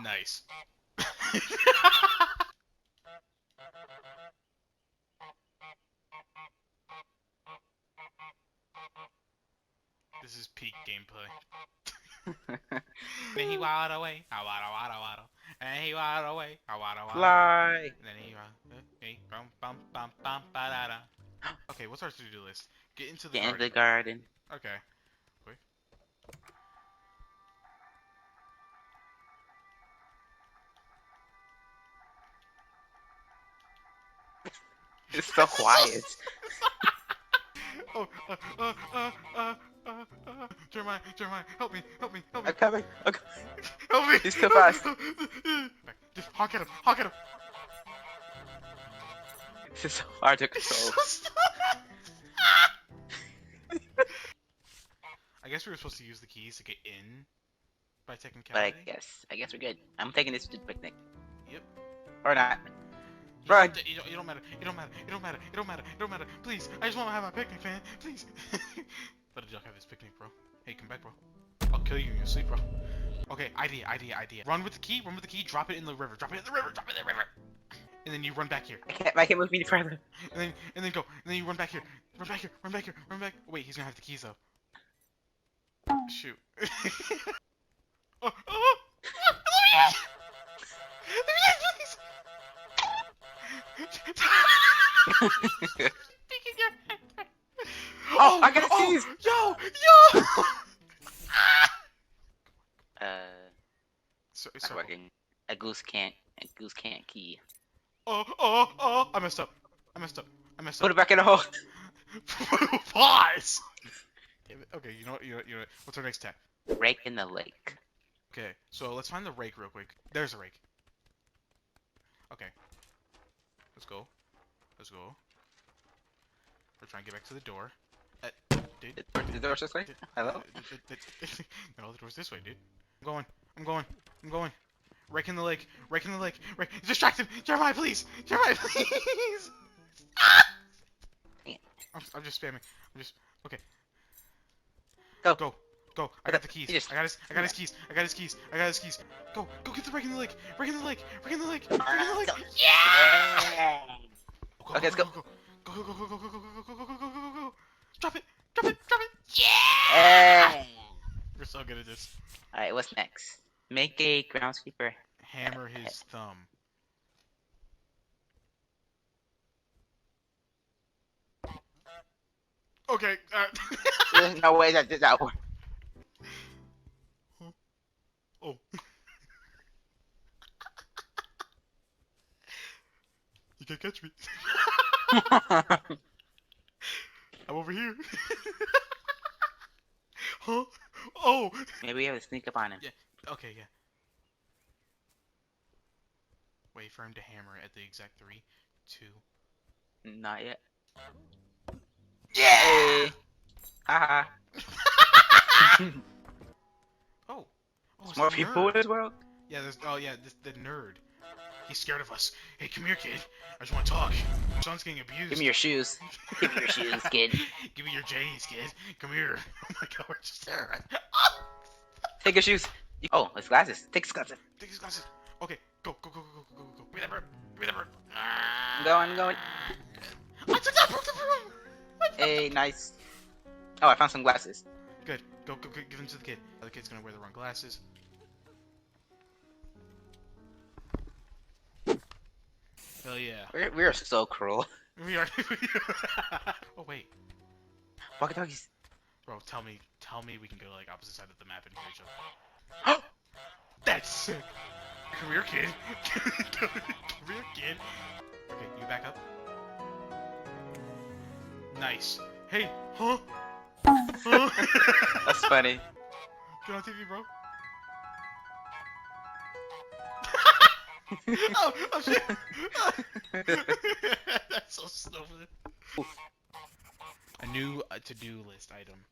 Nice. This is peak gameplay. Then he waddled away. I waddle, waddle, waddle. And he waddled away. I waddle, waddle. Fly. And then he bum bum bum bum ba da da. Okay, what's our to-do list? Get into the Get garden. in the garden. Okay. Wait. It's so quiet. Oh, Jeremiah, help me. I'm coming. Okay. Help me. He's too fast. Just honk at him. This is so hard to control. I guess we were supposed to use the keys to get in by But technicality. I guess we're good. I'm taking this to the picnic. Yep. Or not. You Run. don't matter. It don't matter. Please, I just want to have my picnic, man. Please. Let a duck have his picnic, bro. Hey, come back, bro. I'll kill you in your sleep, bro. Okay, idea. Run with the key. Drop it in the river. And then you run back here. I can't move any further. And then go. And then you run back here. Run back. Wait, he's gonna have the keys though. Shoot. Let me in! Please! Oh, I got the keys! Yo! It's working. A goose can't key. I messed up. Put it back in the hole. Pause! Damn it. Okay, you know what? What's our next step? Rake in the lake. Okay, so let's find the rake real quick. There's a rake. Okay. Let's go. We're trying to get back to the door. Dude. The door's this way? Hello? No, the door's this way, dude. I'm going. Rake in the lake. Distract him! Jeremiah, please! I'm just spamming. Okay. Go. I got the keys. I got his keys. Go get the rake in the lake. Yeah! Okay, let's go. Go. Drop it. Yeah! We're so good at this. Alright, what's next? Make a groundskeeper. Hammer his thumb. Okay. There's no way that did that work. Oh. You can't catch me. I'm over here. Huh? Oh. Maybe we have to sneak up on him. Yeah. Okay. Yeah. Wait for him to hammer at the exact 3, 2. Not yet. Yeah. Haha. Oh. There's more people in this world? Yeah, the nerd. He's scared of us. Hey, come here, kid. I just want to talk. My son's getting abused. Give me your shoes. Give me your shoes, kid. Give me your J's, kid. Come here. Oh my god, we're just there. Take your shoes. Oh, his glasses. Take his glasses. Take his glasses. Okay, go. Give me that bird. I'm going. I took that broke the room. Hey, nice. Oh, I found some glasses. Good. Go. Give them to the kid. The kid's gonna wear the wrong glasses. Hell yeah. We are so cruel. We are. Oh wait. Walkie talkies. Bro, tell me we can go like opposite side of the map and hear each other. That's sick. Come here, kid. Come here, kid. Okay, you back up. Nice. Hey, huh? That's funny. Get on TV, bro. Oh shit. That's so stupid. A new to-do list item.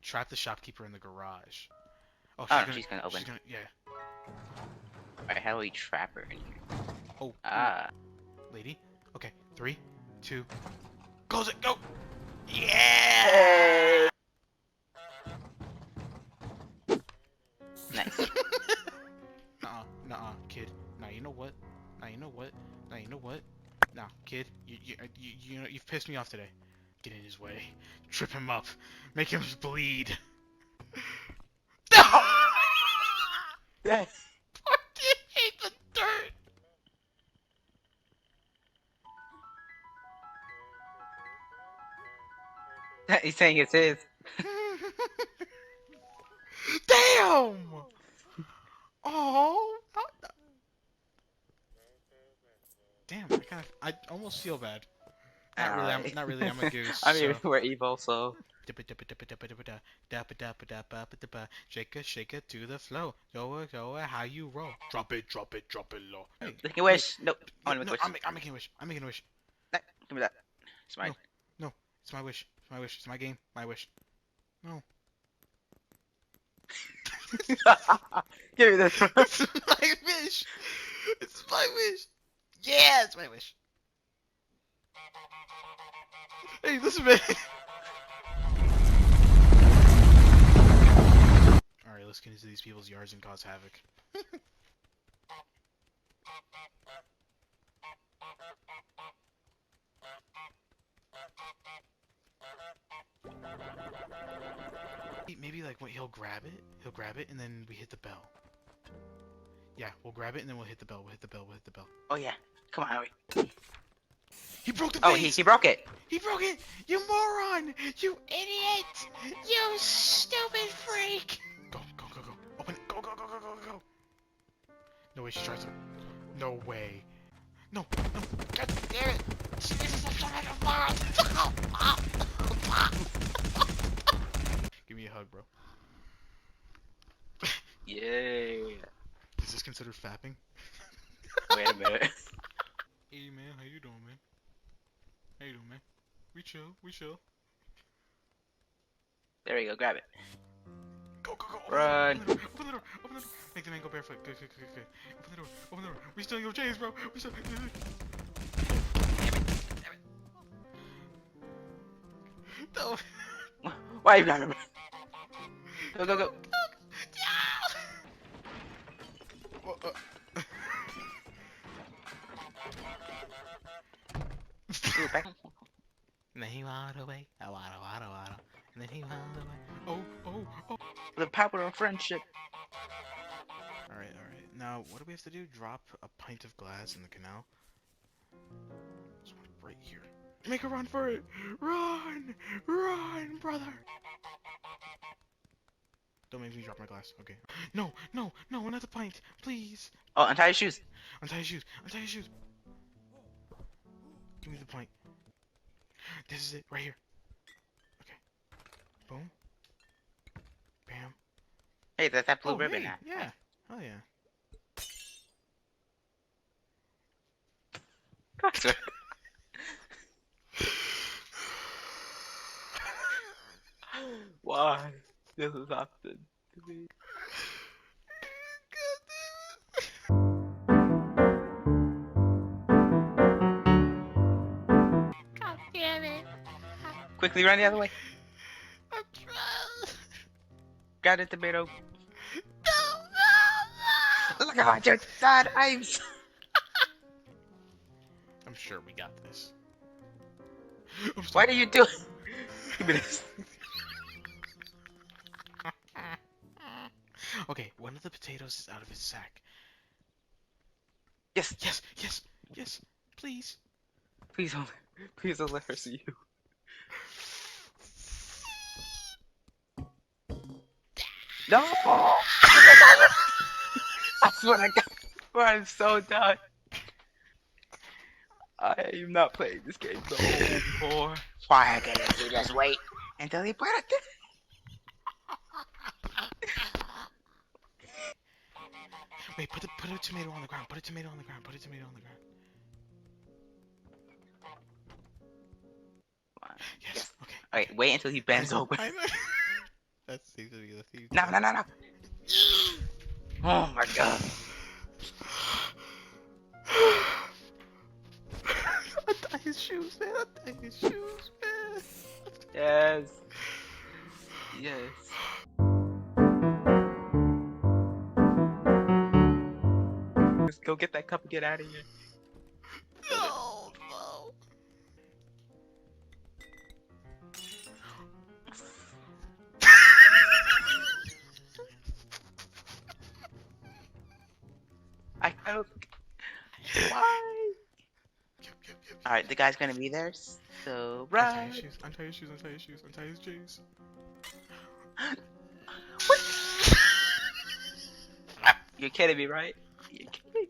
Trap the shopkeeper in the garage. Oh, She's gonna open. Yeah. Alright, how do we trap her in here? Oh. Ah. Lady. Okay. 3, 2. Close it. Go. Yeah. Hey. Nice. Nuh-uh. kid. You know, you've pissed me off today. Get in his way. Trip him up. Make him bleed. No! Yeah. Fucking hate the dirt. He's saying it's his. Damn! Oh, damn! I almost feel bad. Not really. Alright. Not really. I'm a goose. I mean, So. we're evil, so. Shake it to the flow. Go how you roll. Drop it low. Hey, Make a wish. Nope. I want to no, make a wish. I'm making a wish. I'm making a wish. Nah, give me that. It's mine. No, it's my wish. It's my wish. It's my game. My wish. No. Give me this. It's my wish. It's my wish. Yeah, it's my wish. Hey, listen, man. Alright, let's get into these people's yards and cause havoc. Maybe like what he'll grab it and then we hit the bell. Yeah, we'll grab it and then we'll hit the bell. We'll hit the bell. Oh yeah. Come on, Howie. He broke the Oh, vase! he broke it. He broke it! You moron! You idiot! You stupid freak! Go. Open it. Go. No way she tries to. No way. No. God damn it! Jesus, I'm trying to fall! Give me a hug, bro. Yay. Is this considered fapping? Wait a minute. Hey man, how you doing, man? How you doing, man? We chill. There we go. Grab it. Go. Run. Open the door. Make the man go barefoot. Good. Open the door. We stealing your chains, bro. We still. Damn it. No. Why are you not? Go. Ooh, back. And then he walked away. I waddle. And then he walked away. Oh. The power of friendship. Alright. Now, what do we have to do? Drop a pint of glass in the canal. This one right here. Make a run for it! Run, brother! Don't make me drop my glass. Okay. No, another pint, please. Oh, untie your shoes. Untie your shoes. Give me the pint. This is it, right here. Okay. Boom. Bam. Hey, that's that blue ribbon. Hey, yeah. Oh yeah. Gotcha. Why? This is often to me. God damn it. Quickly run the other way. I'm trying. Got it, tomato. No. Look how I just died. I'm sure we got this. Why do you do it? Give me this. Okay, one of the potatoes is out of his sack. Yes. Please. Please don't let her see you. No! I swear to God, I'm so done. I am not playing this game no more. Why can't you just wait until he put it? Wait, put a tomato on the ground. Yes. Okay. Alright, wait until he bends over. That seems to be the theme. No. Oh my God. Untie his shoes, man. Yes. Just go get that cup and get out of here. No. Alright, the guy's gonna be there. So, Untie right. his shoes, untie his shoes, untie his shoes, untie his J's. What? You're kidding me, right? You're kidding me.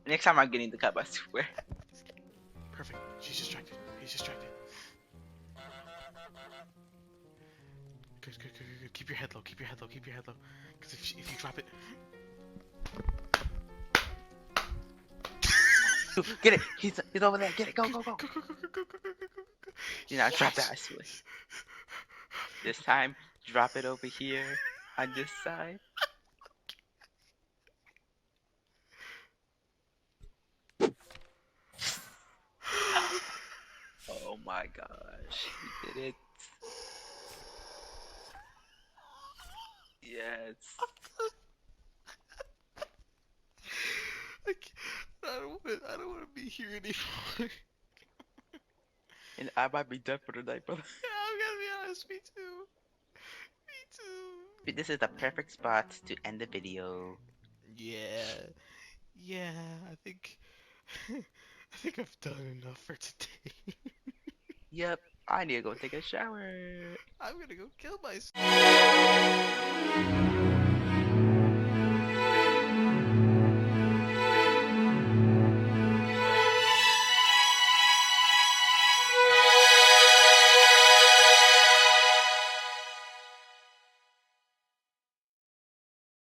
Next time I'm getting the cup, I swear. Perfect. She's distracted. He's distracted. Good, good, good, good, good. Keep your head low. Keep your head low. Keep your head low. Because if you drop it, Get it. He's over there. Get it. Go, go, go. go, go, go, go, go, go, go, go, go. You know, drop that. I swear. This time, drop it over here on this side. Oh my gosh, he did it. Yes. I don't want to be here anymore. And I might be done for the night, brother. Yeah, I'm gonna be honest. Me too. Me too. This is the perfect spot to end the video. Yeah. Yeah, I think I think I've done enough for today. Yep, I need to go take a shower. I'm gonna go kill myself.